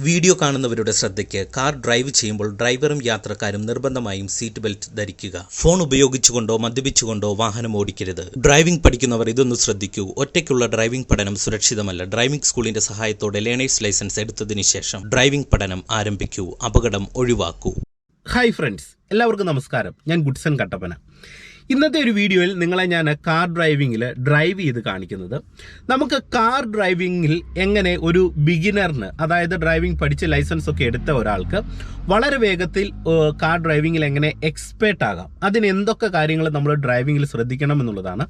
Video കാണുന്നവരുടെ ശ്രദ്ധയ്ക്ക് car drive ചെയ്യുമ്പോൾ ഡ്രൈവറും യാത്രക്കാരും നിർബന്ധമായും സീറ്റ് ബെൽറ്റ് ധരിക്കുക. ഫോൺ ഉപയോഗിച്ചുകൊണ്ടോ മദ്യപിച്ചുകൊണ്ടോ വാഹനം ഓടിക്കരുത്. ഡ്രൈവിംഗ് പഠിക്കുന്നവർ ഇതൊന്ന് ശ്രദ്ധിക്കൂ. ഒറ്റയ്ക്കുള്ള ഡ്രൈവിംഗ് പഠനം സുരക്ഷിതമല്ല. ഡ്രൈവിംഗ് സ്കൂളിന്റെ സഹായത്തോടെ ലേണേഴ്സ് ലൈസൻസ് എടുത്തതിന് ശേഷം ഡ്രൈവിംഗ് പഠനം ആരംഭിക്കൂ. അപകടം ഒഴിവാക്കൂ. ഹായ് ഫ്രണ്ട്സ്, എല്ലാവർക്കും നമസ്കാരം. ഞാൻ ഗുഡ്സൺ കട്ടപ്പന. ഇന്നത്തെ ഒരു വീഡിയോയിൽ നിങ്ങളെ ഞാൻ കാർ ഡ്രൈവിങ്ങിൽ ഡ്രൈവ് ചെയ്ത് കാണിക്കുന്നത്, നമുക്ക് കാർ ഡ്രൈവിങ്ങിൽ എങ്ങനെ ഒരു ബിഗിനറിന്, അതായത് ഡ്രൈവിംഗ് പഠിച്ച് ലൈസൻസ് ഒക്കെ എടുത്ത ഒരാൾക്ക് വളരെ വേഗത്തിൽ കാർ ഡ്രൈവിങ്ങിൽ എങ്ങനെ എക്സ്പേർട്ട് ആകാം, അതിന് എന്തൊക്കെ കാര്യങ്ങൾ നമ്മൾ ഡ്രൈവിങ്ങിൽ ശ്രദ്ധിക്കണം എന്നുള്ളതാണ്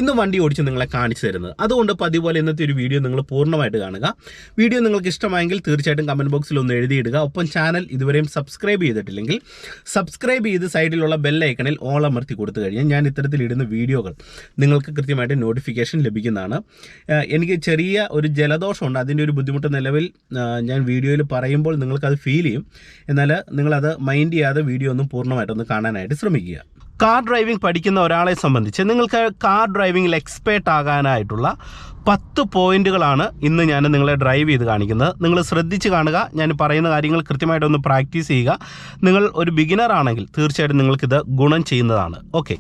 ഇന്ന് വണ്ടി ഓടിച്ച് നിങ്ങളെ കാണിച്ചു തരുന്നത്. അതുകൊണ്ട് പതിപോലെ ഇന്നത്തെ ഒരു വീഡിയോ നിങ്ങൾ പൂർണ്ണമായിട്ട് കാണുക. വീഡിയോ നിങ്ങൾക്ക് ഇഷ്ടമായെങ്കിൽ തീർച്ചയായിട്ടും കമൻറ്റ് ബോക്സിൽ ഒന്ന് എഴുതിയിടുക. ഒപ്പം ചാനൽ ഇതുവരെയും സബ്സ്ക്രൈബ് ചെയ്തിട്ടില്ലെങ്കിൽ സബ്സ്ക്രൈബ് ചെയ്ത് സൈഡിലുള്ള ബെല്ലൈക്കണിൽ ഓൾ അമർത്തി കൊടുത്തു കഴിഞ്ഞാൽ ഞാൻ ഇത്തരത്തിലിടുന്ന വീഡിയോകൾ നിങ്ങൾക്ക് കൃത്യമായിട്ട് നോട്ടിഫിക്കേഷൻ ലഭിക്കുന്നതാണ്. എനിക്ക് ചെറിയ ഒരു ജലദോഷമുണ്ട്, അതിൻ്റെ ഒരു ബുദ്ധിമുട്ട് നിലവിൽ ഞാൻ വീഡിയോയിൽ പറയുമ്പോൾ നിങ്ങൾക്കത് ഫീൽ ചെയ്യും. എന്നാൽ നിങ്ങളത് മൈൻഡ് ചെയ്യാതെ വീഡിയോ ഒന്നും പൂർണ്ണമായിട്ടൊന്ന് കാണാനായിട്ട് ശ്രമിക്കുക. കാർ ഡ്രൈവിംഗ് പഠിക്കുന്ന ഒരാളെ സംബന്ധിച്ച് നിങ്ങൾക്ക് കാർ ഡ്രൈവിംഗിൽ എക്സ്പേർട്ട് ആകാനായിട്ടുള്ള 10 പോയിന്റുകളാണ് ഇന്ന് ഞാൻ നിങ്ങളെ ഡ്രൈവ് ചെയ്ത് കാണിക്കുന്നത്. നിങ്ങൾ ശ്രദ്ധിച്ച് കാണുക. ഞാൻ പറയുന്ന കാര്യങ്ങൾ കൃത്യമായിട്ടൊന്ന് പ്രാക്ടീസ് ചെയ്യുക. നിങ്ങൾ ഒരു ബിഗിനർ ആണെങ്കിൽ തീർച്ചയായിട്ടും നിങ്ങൾക്കിത് ഗുണം ചെയ്യുന്നതാണ്. ഓക്കെ,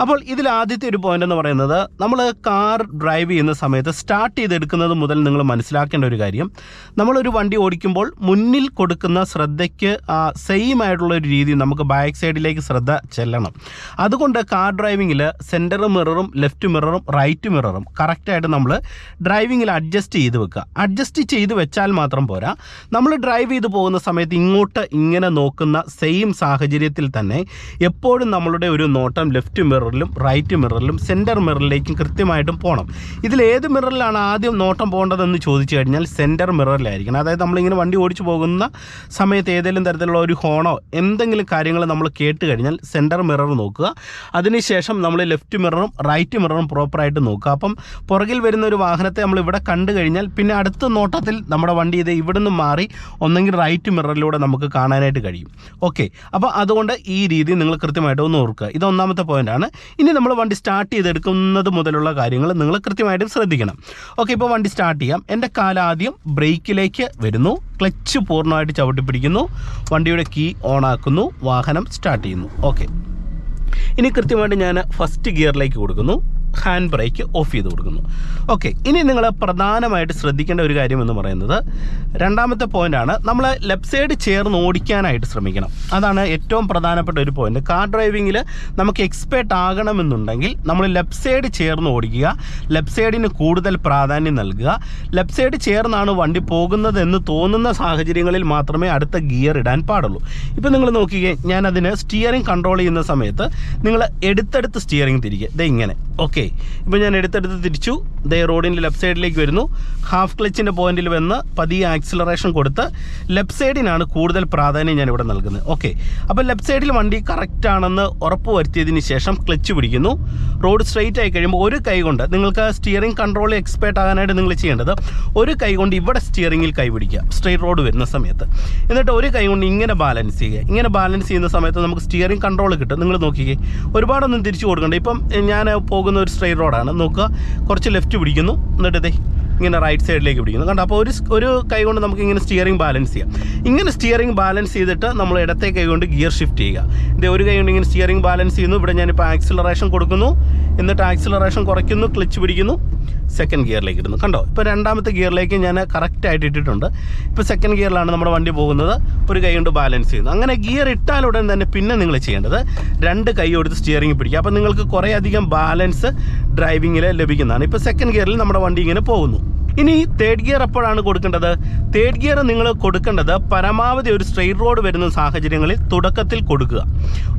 അപ്പോൾ ഇതിൽ ആദ്യത്തെ ഒരു പോയിന്റ് എന്ന് പറയുന്നത്, നമ്മൾ കാർ ഡ്രൈവ് ചെയ്യുന്ന സമയത്ത് സ്റ്റാർട്ട് ചെയ്തെടുക്കുന്നത് മുതൽ നിങ്ങൾ മനസ്സിലാക്കേണ്ട ഒരു കാര്യം, നമ്മളൊരു വണ്ടി ഓടിക്കുമ്പോൾ മുന്നിൽ കൊടുക്കുന്ന ശ്രദ്ധയ്ക്ക് സെയിം ആയിട്ടുള്ള ഒരു രീതി നമുക്ക് ബാക്ക് സൈഡിലേക്ക് ശ്രദ്ധ ചെല്ലണം. അതുകൊണ്ട് കാർ ഡ്രൈവിങ്ങിൽ സെൻറ്റർ മിററും ലെഫ്റ്റ് മിററും റൈറ്റ് മിററും കറക്റ്റായിട്ട് നമ്മൾ ഡ്രൈവിങ്ങിൽ അഡ്ജസ്റ്റ് ചെയ്ത് വെക്കുക. അഡ്ജസ്റ്റ് ചെയ്ത് വെച്ചാൽ മാത്രം പോരാ, നമ്മൾ ഡ്രൈവ് ചെയ്ത് പോകുന്ന സമയത്ത് ഇങ്ങോട്ട് ഇങ്ങനെ നോക്കുന്ന സെയിം സാഹചര്യത്തിൽ തന്നെ എപ്പോഴും നമ്മളുടെ ഒരു നോട്ടം ലെഫ്റ്റ് മിററിലും റൈറ്റ് മിററിലും സെൻറ്റർ മിററിലേക്കും കൃത്യമായിട്ടും പോകണം. ഇതിലേത് മിററിലാണ് ആദ്യം നോട്ടം പോകേണ്ടതെന്ന് ചോദിച്ചു കഴിഞ്ഞാൽ സെൻറ്റർ മിററിലായിരിക്കണം. അതായത് നമ്മളിങ്ങനെ വണ്ടി ഓടിച്ചു പോകുന്ന സമയത്ത് ഏതെങ്കിലും തരത്തിലുള്ള ഒരു ഹോണോ എന്തെങ്കിലും കാര്യങ്ങൾ നമ്മൾ കേട്ട് കഴിഞ്ഞാൽ സെൻറ്റർ മിറർ നോക്കുക. അതിനുശേഷം നമ്മൾ ലെഫ്റ്റ് മിററും റൈറ്റ് മിററും പ്രോപ്പറായിട്ട് നോക്കുക. അപ്പം പുറകിൽ വരുന്ന ഒരു വാഹനത്തെ നമ്മൾ ഇവിടെ കണ്ടു കഴിഞ്ഞാൽ പിന്നെ അടുത്ത നോട്ടത്തിൽ നമ്മുടെ വണ്ടി ഇത് ഇവിടുന്ന് മാറി ഒന്നെങ്കിൽ റൈറ്റ് മിററിലൂടെ നമുക്ക് കാണാനായിട്ട് കഴിയും. ഓക്കെ, അപ്പോൾ അതുകൊണ്ട് ഈ രീതി നിങ്ങൾ കൃത്യമായിട്ട് ഒന്ന് ഓർക്കുക. ഇത് ഒന്നാമത്തെ പോയിൻ്റാണ്. ഇനി നമ്മൾ വണ്ടി സ്റ്റാർട്ട് ചെയ്തെടുക്കുന്നത് മുതലുള്ള കാര്യങ്ങൾ നിങ്ങൾ കൃത്യമായിട്ട് ശ്രദ്ധിക്കണം. ഓക്കെ, ഇപ്പോൾ വണ്ടി സ്റ്റാർട്ട് ചെയ്യാം. എൻ്റെ കാലാദ്യം ബ്രേക്കിലേക്ക് വരുന്നു, ക്ലച്ച് പൂർണ്ണമായിട്ട് ചവിട്ടി പിടിക്കുന്നു, വണ്ടിയുടെ കീ ഓൺ ആക്കുന്നു, വാഹനം സ്റ്റാർട്ട് ചെയ്യുന്നു. ഓക്കെ, ഇനി കൃത്യമായിട്ട് ഞാൻ ഫസ്റ്റ് ഗിയറിലേക്ക് കൊടുക്കുന്നു, ഹാൻഡ് ബ്രേക്ക് ഓഫ് ചെയ്ത് കൊടുക്കുന്നു. ഓക്കെ, ഇനി നിങ്ങൾ പ്രധാനമായിട്ട് ശ്രദ്ധിക്കേണ്ട ഒരു കാര്യം എന്ന് പറയുന്നത്, രണ്ടാമത്തെ പോയിൻ്റാണ്, നമ്മൾ ലെഫ്റ്റ് സൈഡ് ചേർന്ന് ഓടിക്കാനായിട്ട് ശ്രമിക്കണം. അതാണ് ഏറ്റവും പ്രധാനപ്പെട്ട ഒരു പോയിന്റ്. കാർ ഡ്രൈവിങ്ങിൽ നമുക്ക് എക്സ്പേർട്ട് ആകണമെന്നുണ്ടെങ്കിൽ നമ്മൾ ലെഫ്റ്റ് സൈഡ് ചേർന്ന് ഓടിക്കുക, ലെഫ്റ്റ് സൈഡിന് കൂടുതൽ പ്രാധാന്യം നൽകുക. ലെഫ്റ്റ് സൈഡ് ചേർന്നാണ് വണ്ടി പോകുന്നതെന്ന് തോന്നുന്ന സാഹചര്യങ്ങളിൽ മാത്രമേ അടുത്ത ഗിയർ ഇടാൻ പാടുള്ളൂ. ഇപ്പം നിങ്ങൾ നോക്കിക്കേ, ഞാനതിന് സ്റ്റിയറിംഗ് കൺട്രോൾ ചെയ്യുന്ന സമയത്ത് നിങ്ങൾ എടുത്തെടുത്ത് സ്റ്റിയറിംഗ് തിരിക്കുക. ഇത് ഇങ്ങനെ. ഓക്കെ, ഇപ്പോൾ ഞാൻ എടുത്തെടുത്ത് തിരിച്ചു, ദേ റോഡിൻ്റെ ലെഫ്റ്റ് സൈഡിലേക്ക് വരുന്നു. ഹാഫ് ക്ലച്ചിൻ്റെ പോയിന്റിൽ വന്ന് പതിയെ ആക്സിലറേഷൻ കൊടുത്ത് ലെഫ്റ്റ് സൈഡിനാണ് കൂടുതൽ പ്രാധാന്യം ഞാൻ ഇവിടെ നൽകുന്നത്. ഓക്കെ, അപ്പോൾ ലെഫ്റ്റ് സൈഡിൽ വണ്ടി കറക്റ്റ് ആണെന്ന് ഉറപ്പ് വരുത്തിയതിന് ശേഷം ക്ലച്ച് പിടിക്കുന്നു. റോഡ് സ്ട്രെയിറ്റ് ആയി കഴിയുമ്പോൾ ഒരു കൈ കൊണ്ട്, നിങ്ങൾക്ക് സ്റ്റിയറിംഗ് കൺട്രോളിൽ എക്സ്പേർട്ട് ആകാനായിട്ട് നിങ്ങൾ ചെയ്യേണ്ടത്, ഒരു കൈ കൊണ്ട് ഇവിടെ സ്റ്റിയറിംഗിൽ കൈ പിടിക്കുക സ്ട്രെയിറ്റ് റോഡ് വരുന്ന സമയത്ത്. എന്നിട്ട് ഒരു കൈ കൊണ്ട് ഇങ്ങനെ ബാലൻസ് ചെയ്യുക. ഇങ്ങനെ ബാലൻസ് ചെയ്യുന്ന സമയത്ത് നമുക്ക് സ്റ്റിയറിംഗ് കൺട്രോൾ കിട്ടും. നിങ്ങൾ നോക്കിക്കേ, ഒരുപാടൊന്നും തിരിച്ചു കൊടുക്കണ്ട. ഇപ്പം ഞാൻ പോകുന്ന ഒരു സ്ട്രെയിറ്റ് റോഡാണ്, നോക്കുക, കുറച്ച് ലെഫ്റ്റ് പിടിക്കുന്നു, എന്നിട്ട് ഇതേ ഇങ്ങനെ റൈറ്റ് സൈഡിലേക്ക് പിടിക്കുന്നു. കണ്ടോ? അപ്പോൾ ഒരു കൈ കൊണ്ട് നമുക്ക് ഇങ്ങനെ സ്റ്റിയറിംഗ് ബാലൻസ് ചെയ്യാം. ഇങ്ങനെ സ്റ്റിയറിംഗ് ബാലൻസ് ചെയ്തിട്ട് നമ്മൾ ഇടത്തെ കൈ കൊണ്ട് ഗിയർ ഷിഫ്റ്റ് ചെയ്യുക. ഇതേ ഒരു കൈ കൊണ്ട് ഇങ്ങനെ സ്റ്റിയറിംഗ് ബാലൻസ് ചെയ്യുന്നു. ഇവിടെ ഞാനിപ്പോൾ ആക്സിലറേഷൻ കൊടുക്കുന്നു, എന്നിട്ട് ആക്സിലറേഷൻ കുറയ്ക്കുന്നു, ക്ലച്ച് പിടിക്കുന്നു, സെക്കൻഡ് ഗിയറിലേക്ക് ഇടുന്നു. കണ്ടോ? ഇപ്പോൾ രണ്ടാമത്തെ ഗിയറിലേക്ക് ഞാൻ കറക്റ്റായിട്ട് ഇട്ടിട്ടുണ്ട്. ഇപ്പോൾ സെക്കൻഡ് ഗിയറിലാണ് നമ്മുടെ വണ്ടി പോകുന്നത്. ഒരു കൈ കൊണ്ട് ബാലൻസ് ചെയ്യുന്നു. അങ്ങനെ ഗിയർ ഇട്ടാലുടൻ തന്നെ പിന്നെ നിങ്ങൾ ചെയ്യേണ്ടത് രണ്ട് കൈ കൊടുത്ത് സ്റ്റിയറിംഗ് പിടിക്കുക. അപ്പോൾ നിങ്ങൾക്ക് കുറേ അധികം ബാലൻസ് ഡ്രൈവിങ്ങിൽ ലഭിക്കുന്നതാണ്. ഇപ്പോൾ സെക്കൻഡ് ഗിയറിൽ നമ്മുടെ വണ്ടി ഇങ്ങനെ പോകുന്നു. ഇനി തേർഡ് ഗിയർ എപ്പോഴാണ് കൊടുക്കേണ്ടത്? തേർഡ് ഗിയർ നിങ്ങൾ കൊടുക്കേണ്ടത് പരമാവധി ഒരു സ്ട്രെയിറ്റ് റോഡ് വരുന്ന സാഹചര്യങ്ങളിൽ തുടക്കത്തിൽ കൊടുക്കുക.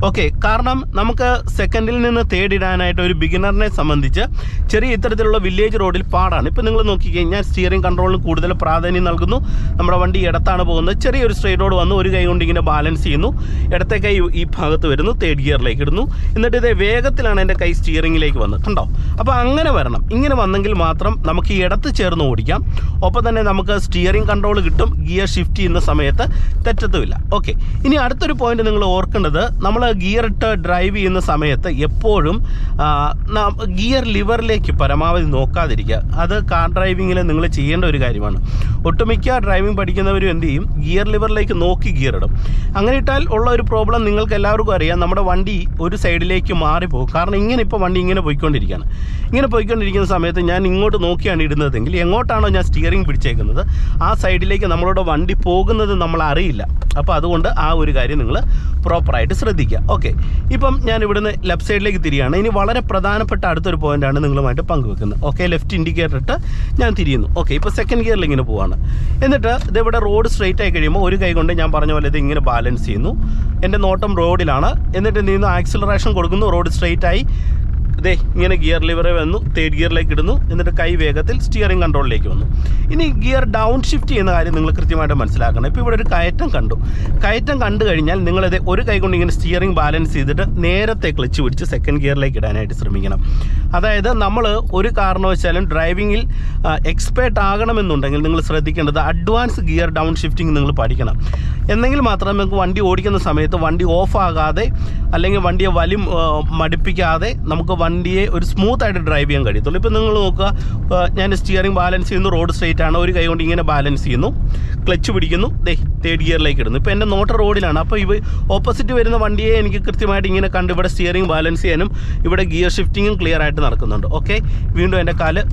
ഓക്കെ, കാരണം നമുക്ക് സെക്കൻഡിൽ നിന്ന് തേർഡ് ഇടാനായിട്ട് ഒരു ബിഗിനറിനെ സംബന്ധിച്ച് ചെറിയ ഇത്തരത്തിലുള്ള വില്ലേജ് റോഡിൽ പാടാണ്. ഇപ്പോൾ നിങ്ങൾ നോക്കിക്കഴിഞ്ഞാൽ സ്റ്റിയറിംഗ് കൺട്രോളിന് കൂടുതൽ പ്രാധാന്യം നൽകുന്നു. നമ്മുടെ വണ്ടി ഇടത്താണ് പോകുന്നത്. ചെറിയൊരു സ്ട്രെയിറ്റ് റോഡ് വന്ന് ഒരു കൈ കൊണ്ട് ഇങ്ങനെ ബാലൻസ് ചെയ്യുന്നു, ഇടത്തെ കൈ ഈ ഭാഗത്ത് വരുന്നു, തേർഡ് ഗിയറിലേക്ക് ഇടുന്നു, എന്നിട്ട് ഇതേ വേഗത്തിലാണ് എൻ്റെ കൈ സ്റ്റിയറിംഗിലേക്ക് വന്നത്. കണ്ടോ? അപ്പോൾ അങ്ങനെ വരണം. ഇങ്ങനെ വന്നെങ്കിൽ മാത്രം നമുക്ക് ഈ ഇടത്ത് ചേർന്ന് ഓടിക്കാം. ഒപ്പം തന്നെ നമുക്ക് സ്റ്റിയറിംഗ് കൺട്രോൾ കിട്ടും, ഗിയർ ഷിഫ്റ്റ് ചെയ്യുന്ന സമയത്ത് തെറ്റത്തുമില്ല. ഓക്കെ, ഇനി അടുത്തൊരു പോയിന്റ് നിങ്ങൾ ഓർക്കേണ്ടത്, നമ്മൾ ഗിയർ ഇട്ട് ഡ്രൈവ് ചെയ്യുന്ന സമയത്ത് എപ്പോഴും ഗിയർ ലിവറിലേക്ക് പരമാവധി നോക്കാതിരിക്കുക. അത് കാർ ഡ്രൈവിങ്ങിൽ നിങ്ങൾ ചെയ്യേണ്ട ഒരു കാര്യമാണ്. ഒട്ടുമിക്ക ഡ്രൈവിംഗ് പഠിക്കുന്നവരും എന്ത് ചെയ്യും, ഗിയർ ലിവറിലേക്ക് നോക്കി ഗിയർ ഇടും. അങ്ങനെ ഇട്ടാൽ ഉള്ള ഒരു പ്രോബ്ലം നിങ്ങൾക്ക് എല്ലാവർക്കും അറിയാം, നമ്മുടെ വണ്ടി ഒരു സൈഡിലേക്ക് മാറിപ്പോകും. കാരണം ഇങ്ങനെ ഇപ്പോൾ വണ്ടി ഇങ്ങനെ പോയിക്കൊണ്ടിരിക്കുകയാണ്. ഇങ്ങനെ പോയിക്കൊണ്ടിരിക്കുന്ന സമയത്ത് ഞാൻ ഇങ്ങോട്ട് നോക്കിയാണ് ഇടുന്നതെങ്കിൽ എങ്ങോട്ടാണോ ഞാൻ സ്റ്റിയറിംഗ് പിടിച്ചേക്കുന്നത് ആ സൈഡിലേക്ക് നമ്മളുടെ വണ്ടി പോകുന്നത് നമ്മൾ അറിയില്ല. അപ്പോൾ അതുകൊണ്ട് ആ ഒരു കാര്യം നിങ്ങൾ പ്രോപ്പറായിട്ട് ശ്രദ്ധിക്കുക. ഓക്കെ, ഇപ്പം ഞാൻ ഇവിടുന്ന് ലെഫ്റ്റ് സൈഡിലേക്ക് തിരിയാണ്. ഇനി വളരെ പ്രധാനപ്പെട്ട അടുത്തൊരു പോയിൻ്റാണ് നിങ്ങളുമായിട്ട് പങ്കുവെക്കുന്നത്. ഓക്കെ, ലെഫ്റ്റ് ഇൻഡിക്കേറ്റർ ഇട്ട് ഞാൻ തിരിയുന്നു. ഓക്കെ, ഇപ്പോൾ സെക്കൻഡ് ഗിയറിൽ ഇങ്ങനെ പോവാണ്. എന്നിട്ട് ഇതിവിടെ റോഡ് സ്ട്രെയിറ്റ് ആയി കഴിയുമ്പോൾ ഒരു കൈ കൊണ്ട് ഞാൻ പറഞ്ഞ പോലെ ഇത് ഇങ്ങനെ ബാലൻസ് ചെയ്യുന്നു. എൻ്റെ നോട്ടം റോഡിലാണ്. എന്നിട്ട് എന്ത് ചെയ്യുന്നു, ആക്സിലറേഷൻ കൊടുക്കുന്നു. റോഡ് സ്ട്രെയിറ്റ് ആയി ഇതേ ഇങ്ങനെ ഗിയർ ലിവറെ വന്നു, തേർഡ് ഗിയറിലേക്ക് ഇടുന്നു. എന്നിട്ട് കൈ വേഗത്തിൽ സ്റ്റിയറിംഗ് കൺട്രോളിലേക്ക് വന്നു. ഇനി ഗിയർ ഡൗൺ ഷിഫ്റ്റ് ചെയ്യുന്ന കാര്യം നിങ്ങൾ കൃത്യമായിട്ട് മനസ്സിലാക്കണം. ഇപ്പോൾ ഇവിടെ ഒരു കയറ്റം കണ്ടു. കയറ്റം കണ്ടു കഴിഞ്ഞാൽ നിങ്ങളിത് ഒരു കൈ കൊണ്ട് ഇങ്ങനെ സ്റ്റിയറിംഗ് ബാലൻസ് ചെയ്തിട്ട് നേരത്തെ ക്ലച്ച് പിടിച്ച് സെക്കൻഡ് ഗിയറിലേക്ക് ഇടാനായിട്ട് ശ്രമിക്കണം. അതായത് നമ്മൾ ഒരു കാരണവശാലും ഡ്രൈവിങ്ങിൽ എക്സ്പേർട്ട് ആകണമെന്നുണ്ടെങ്കിൽ നിങ്ങൾ ശ്രദ്ധിക്കേണ്ടത് അഡ്വാൻസ് ഗിയർ ഡൗൺ ഷിഫ്റ്റിംഗ് നിങ്ങൾ പഠിക്കണം. എന്നെങ്കിൽ മാത്രമേ നമുക്ക് വണ്ടി ഓടിക്കുന്ന സമയത്ത് വണ്ടി ഓഫ് ആകാതെ അല്ലെങ്കിൽ വണ്ടിയെ മടുപ്പിക്കാതെ നമുക്ക് വണ്ടിയെ ഒരു സ്മൂത്തായിട്ട് ഡ്രൈവ് ചെയ്യാൻ കഴിയത്തുള്ളൂ. ഇപ്പോൾ നിങ്ങൾ നോക്കുക, ഞാൻ സ്റ്റിയറിംഗ് ബാലൻസ് ചെയ്യുന്നു, റോഡ് സ്ട്രെയിറ്റ് ആണ്, ഒരു കൈ കൊണ്ട് ഇങ്ങനെ ബാലൻസ് ചെയ്യുന്നു, ക്ലച്ച് പിടിക്കുന്നു, തേർഡ് ഗിയറിലേക്ക് ഇടുന്നു. ഇപ്പോൾ എൻ്റെ നോട്ട് റോഡിലാണ്. അപ്പോൾ ഓപ്പോസിറ്റ് വരുന്ന വണ്ടിയെ എനിക്ക് കൃത്യമായിട്ട് ഇങ്ങനെ കണ്ട് ഇവിടെ സ്റ്റിയറിംഗ് ബാലൻസ് ചെയ്യാനും ഇവിടെ ഗിയർ ഷിഫ്റ്റിങ്ങും ക്ലിയർ ആയിട്ട് നടക്കുന്നുണ്ട്. ഓക്കെ, വീണ്ടും എൻ്റെ കാല്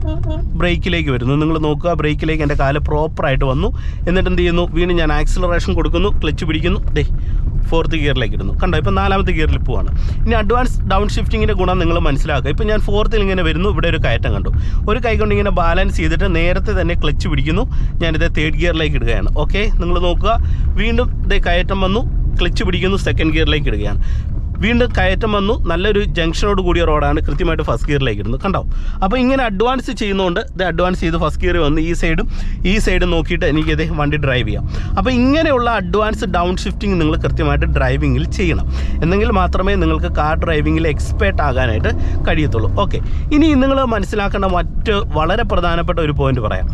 ബ്രേക്കിലേക്ക് വരുന്നു. നിങ്ങൾ നോക്കുക, ബ്രേക്കിലേക്ക് എൻ്റെ കാല് പ്രോപ്പറായിട്ട് വന്നു. എന്നിട്ട് എന്ത് ചെയ്യുന്നു, വീണ്ടും ഞാൻ ആക്സിലറേഷൻ കൊടുക്കുന്നു, ക്ലച്ച് പിടിക്കുന്നു, ഫോർത്ത് ഗിയറിലേക്ക് ഇടുന്നു. കണ്ടോ, ഇപ്പോൾ നാലാമത്തെ ഗിയറിൽ പോവാണ്. ഇനി അഡ്വാൻസ് ഡൗൺ ഷിഫ്റ്റിങ്ങിൻ്റെ ഗുണം നിങ്ങൾ മനസ്സിലാക്കുക. ഇപ്പോൾ ഞാൻ ഫോർത്തിൽ ഇങ്ങനെ വരുന്നു, ഇവിടെ ഒരു കയറ്റം കണ്ടു, ഒരു കൈ കൊണ്ട് ഇങ്ങനെ ബാലൻസ് ചെയ്തിട്ട് നേരത്തെ തന്നെ ക്ലച്ച് പിടിക്കുന്നു, ഞാനിത് തേർഡ് ഗിയറിലേക്ക് ഇടുകയാണ്. ഓക്കെ, നിങ്ങൾ നോക്കുക, വീണ്ടും കയറ്റം വന്നു, ക്ലച്ച് പിടിക്കുന്നു, സെക്കൻഡ് ഗിയറിലേക്ക് ഇടുകയാണ്. വീണ്ടും കയറ്റം വന്നു, നല്ലൊരു ജംഗ്ഷനോട് കൂടിയ റോഡാണ്, കൃത്യമായിട്ട് ഫസ്റ്റ് ഗിയറിലേക്ക് ഇടുന്നു. കണ്ടോ, അപ്പോൾ ഇങ്ങനെ അഡ്വാൻസ് ചെയ്യുന്നതുകൊണ്ട് ഇത് അഡ്വാൻസ് ചെയ്ത് ഫസ്റ്റ് ഗിയർ വന്ന് ഈ സൈഡും നോക്കിയിട്ട് എനിക്കിത് വണ്ടി ഡ്രൈവ് ചെയ്യാം. അപ്പോൾ ഇങ്ങനെയുള്ള അഡ്വാൻസ് ഡൗൺ ഷിഫ്റ്റിംഗ് നിങ്ങൾ കൃത്യമായിട്ട് ഡ്രൈവിങ്ങിൽ ചെയ്യണം. എന്നെങ്കിൽ മാത്രമേ നിങ്ങൾക്ക് കാർ ഡ്രൈവിങ്ങിൽ എക്സ്പേർട്ട് ആകാനായിട്ട് കഴിയത്തുള്ളൂ. ഓക്കെ, ഇനി നിങ്ങൾ മനസ്സിലാക്കേണ്ട മറ്റ് വളരെ പ്രധാനപ്പെട്ട ഒരു പോയിന്റ് പറയാം.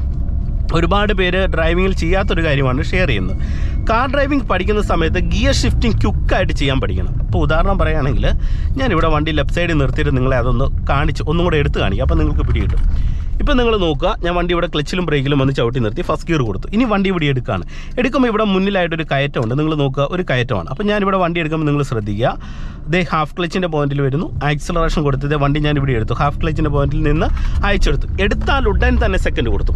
ഒരുപാട് പേര് ഡ്രൈവിങ്ങിൽ ചെയ്യാത്തൊരു കാര്യമാണ് ഷെയർ ചെയ്യുന്നത്. കാർ ഡ്രൈവിംഗ് പഠിക്കുന്ന സമയത്ത് ഗിയർ ഷിഫ്റ്റിംഗ് ക്വിക്കായിട്ട് ചെയ്യാൻ പഠിക്കണം. ഇപ്പോൾ ഉദാഹരണം പറയുകയാണെങ്കിൽ ഞാനിവിടെ വണ്ടി ലെഫ്റ്റ് സൈഡിൽ നിർത്തിയിട്ട് നിങ്ങളെ അതൊന്ന് ഒന്നും കൂടെ എടുത്ത് കാണിക്കാം, അപ്പോൾ നിങ്ങൾക്ക് പിടികിട്ടും. ഇപ്പോൾ നിങ്ങൾ നോക്കുക, ഞാൻ വണ്ടി ഇവിടെ ക്ലച്ചിലും ബ്രേക്കിലും വന്ന് ചവിട്ടി നിർത്തി ഫസ്റ്റ് ഗിയർ കൊടുത്തു. ഇനി വണ്ടി ഇവിടെ എടുക്കുമ്പോൾ ഇവിടെ മുന്നിലായിട്ടൊരു കയറ്റമുണ്ട്. നിങ്ങൾ നോക്കുക, ഒരു കയറ്റമാണ്. അപ്പോൾ ഞാനിവിടെ വണ്ടി എടുക്കുമ്പോൾ നിങ്ങൾ ശ്രദ്ധിക്കുക, ഹാഫ് ക്ലച്ചിൻ്റെ പോയിന്റിൽ വരുന്നു, ആക്സിലറേഷൻ കൊടുത്തത് വണ്ടി ഞാൻ ഇവിടെ എടുത്തു, ഹാഫ് ക്ലച്ചിൻ്റെ പോയിന്റിൽ നിന്ന് എടുത്താൽ ഉടൻ തന്നെ സെക്കൻഡ് കൊടുത്തു.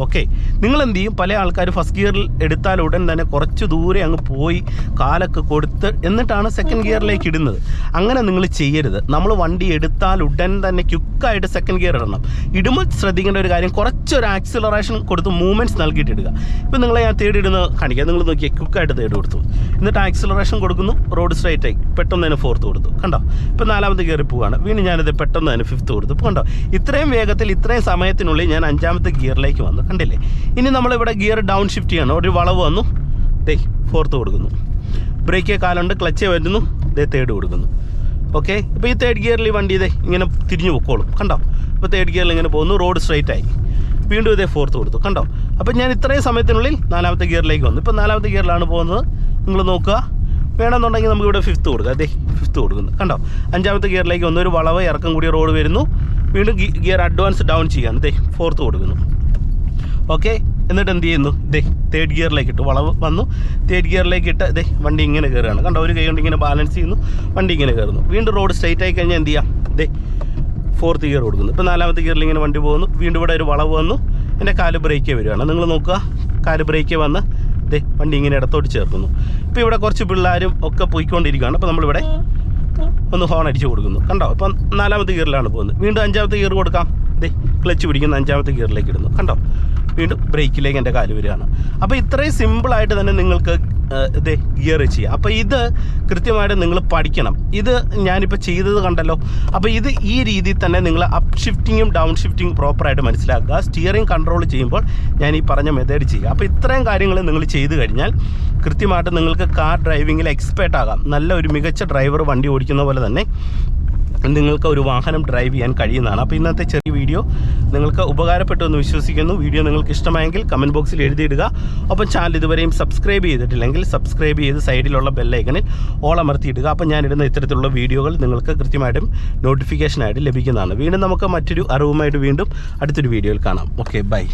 ഓക്കെ, നിങ്ങൾ എന്ത് ചെയ്യും, പല ആൾക്കാർ ഫസ്റ്റ് ഗിയറിൽ എടുത്താൽ ഉടൻ തന്നെ കുറച്ച് ദൂരെ അങ്ങ് പോയി കാലൊക്കെ കൊടുത്ത് എന്നിട്ടാണ് സെക്കൻഡ് ഗിയറിലേക്ക് ഇടുന്നത്. അങ്ങനെ നിങ്ങൾ ചെയ്യരുത്. നമ്മൾ വണ്ടി എടുത്താൽ ഉടൻ തന്നെ ക്വിക്കായിട്ട് സെക്കൻഡ് ഗിയർ ഇടണം. ഇടുമ്പോൾ ശ്രദ്ധിക്കേണ്ട ഒരു കാര്യം, കുറച്ചൊരു ആക്സിലറേഷൻ കൊടുത്ത് മൂവ്മെൻറ്റ്സ് നൽകിയിട്ട് ഇടുക. ഇപ്പോൾ നിങ്ങളെ ഞാൻ തേടി ഇടുന്നത് കാണിക്കുക, നിങ്ങൾ നോക്കിയാൽ ക്വിക്കായിട്ട് തേടി കൊടുത്തു, എന്നിട്ട് ആക്സിലറേഷൻ കൊടുക്കുന്നു, റോഡ് സ്ട്രൈറ്റ് ആയി പെട്ടെന്ന് തന്നെ ഫോർത്ത് കൊടുത്തു. കണ്ടോ, ഇപ്പോൾ നാലാമത്തെ ഗിയറിൽ പോവുകയാണ്, വീണ്ടും ഞാനിത് പെട്ടെന്ന് തന്നെ ഫിഫ്ത്ത് കൊടുത്തു. ഇപ്പോൾ കണ്ടോ, ഇത്രയും വേഗത്തിൽ ഇത്രയും സമയത്തിനുള്ളിൽ ഞാൻ അഞ്ചാമത്തെ ഗിയറിലേക്ക് വന്നു. കണ്ടില്ലേ, ഇനി നമ്മളിവിടെ ഗിയർ ഡൗൺ ഷിഫ്റ്റ് ചെയ്യണം. ഒരു വളവ് വന്നു, ഫോർത്ത് കൊടുക്കുന്നു, ബ്രേക്കേ കാലുണ്ട്, ക്ലച്ചേ വരുന്നു, തേർഡ് കൊടുക്കുന്നു. ഓക്കെ, ഇപ്പോൾ ഈ തേർഡ് ഗിയറിൽ ഈ വണ്ടി ഇങ്ങനെ തിരിഞ്ഞു പൊക്കോളും. കണ്ടോ, ഇപ്പോൾ തേർഡ് ഗിയറിൽ ഇങ്ങനെ പോകുന്നു, റോഡ് സ്ട്രൈറ്റ് ആയി, വീണ്ടും ഫോർത്ത് കൊടുത്തു. കണ്ടോ, അപ്പോൾ ഞാൻ ഇത്രയും സമയത്തിനുള്ളിൽ നാലാമത്തെ ഗിയറിലേക്ക് വന്നു. ഇപ്പോൾ നാലാമത്തെ ഗിയറിലാണ് പോകുന്നത്. നിങ്ങൾ നോക്കുക, വേണമെന്നുണ്ടെങ്കിൽ നമുക്ക് ഇവിടെ ഫിഫ്ത്ത് കൊടുക്കുക. ഫിഫ്ത്ത് കൊടുക്കുന്നു. കണ്ടോ, അഞ്ചാമത്തെ ഗിയറിലേക്ക് വന്നു, ഒരു വളവ് ഇറക്കം കൂടിയ റോഡ് വരുന്നു, വീണ്ടും ഗിയർ അഡ്വാൻസ് ഡൗൺ ചെയ്യാൻ ഫോർത്ത് കൊടുക്കുന്നു. ഓക്കെ, എന്നിട്ട് എന്ത് ചെയ്യുന്നു, തേർഡ് ഗിയറിലേക്ക് ഇട്ടു, വളവ് വന്നു, തേർഡ് ഗിയറിലേക്ക് ഇട്ട് വണ്ടി ഇങ്ങനെ കയറുകയാണ്. കണ്ടോ, ഒരു കൈ കൊണ്ട് ഇങ്ങനെ ബാലൻസ് ചെയ്യുന്നു, വണ്ടി ഇങ്ങനെ കയറുന്നു. വീണ്ടും റോഡ് സ്ട്രൈറ്റ് ആയി കഴിഞ്ഞാൽ എന്ത് ചെയ്യാം, ഫോർത്ത് ഗിയർ കൊടുക്കുന്നു. ഇപ്പോൾ നാലാമത്തെ ഗിയറിൽ ഇങ്ങനെ വണ്ടി പോകുന്നു, വീണ്ടും ഇവിടെ ഒരു വളവ് വന്നു, എൻ്റെ കാല് ബ്രേക്കേ വരികയാണ്. നിങ്ങൾ നോക്കുക, കാല് ബ്രേക്കേ വന്ന് വണ്ടി ഇങ്ങനെ ഇടത്തോട്ട് ചേർക്കുന്നു. ഇപ്പോൾ ഇവിടെ കുറച്ച് പിള്ളേരും ഒക്കെ പോയിക്കൊണ്ടിരിക്കുകയാണ്. അപ്പോൾ നമ്മളിവിടെ ഒന്ന് ഹോൺ അടിച്ച് കൊടുക്കുന്നു. കണ്ടോ, ഇപ്പം നാലാമത്തെ ഗിയറിലാണ് പോകുന്നത്. വീണ്ടും അഞ്ചാമത്തെ ഗിയർ കൊടുക്കാം, ക്ലച്ച് പിടിക്കുന്ന അഞ്ചാമത്തെ ഗിയറിലേക്ക് ഇടുന്നു. കണ്ടോ, വീണ്ടും ബ്രേക്കിലേക്ക് എൻ്റെ കാല് വരികയാണ്. അപ്പോൾ ഇത്രയും സിമ്പിളായിട്ട് തന്നെ നിങ്ങൾക്ക് ഗിയർ ചെയ്യാം. അപ്പോൾ ഇത് കൃത്യമായിട്ട് നിങ്ങൾ പഠിക്കണം. ഇത് ഞാനിപ്പോൾ ചെയ്തത് കണ്ടല്ലോ. അപ്പോൾ ഇത് ഈ രീതിയിൽ തന്നെ നിങ്ങൾ അപ്പ് ഷിഫ്റ്റിങ്ങും ഡൗൺ ഷിഫ്റ്റിങ്ങും പ്രോപ്പറായിട്ട് മനസ്സിലാക്കുക. സ്റ്റിയറിംഗ് കൺട്രോൾ ചെയ്യുമ്പോൾ ഞാൻ ഈ പറഞ്ഞ മെത്തേഡ് ചെയ്യുക. അപ്പോൾ ഇത്രയും കാര്യങ്ങൾ നിങ്ങൾ ചെയ്തു കഴിഞ്ഞാൽ കൃത്യമായിട്ട് നിങ്ങൾക്ക് കാർ ഡ്രൈവിങ്ങിൽ എക്സ്പേർട്ട് ആകാം. നല്ല ഒരു മികച്ച ഡ്രൈവർ വണ്ടി ഓടിക്കുന്ന പോലെ തന്നെ നിങ്ങൾക്ക് ഒരു വാഹനം ഡ്രൈവ് ചെയ്യാൻ കഴിയുന്നതാണ്. അപ്പോൾ ഇന്നത്തെ ചെറിയ വീഡിയോ നിങ്ങൾക്ക് ഉപകാരപ്പെട്ടു എന്ന് വിശ്വസിക്കുന്നു. വീഡിയോ നിങ്ങൾക്ക് ഇഷ്ടമായെങ്കിൽ കമൻറ്റ് ബോക്സിൽ എഴുതിയിടുക. ഒപ്പം ചാനൽ ഇതുവരെയും സബ്സ്ക്രൈബ് ചെയ്തിട്ടില്ലെങ്കിൽ സബ്സ്ക്രൈബ് ചെയ്ത് സൈഡിലുള്ള ബെല്ലൈക്കണിൽ ഓൾ അമർത്തിയിടുക. അപ്പോൾ ഞാനിടുന്ന ഇത്തരത്തിലുള്ള വീഡിയോകൾ നിങ്ങൾക്ക് കൃത്യമായിട്ടും നോട്ടിഫിക്കേഷനായിട്ട് ലഭിക്കുന്നതാണ്. വീണ്ടും നമുക്ക് മറ്റൊരു അറിവുമായിട്ട് വീണ്ടും അടുത്തൊരു വീഡിയോയിൽ കാണാം. Okay, by.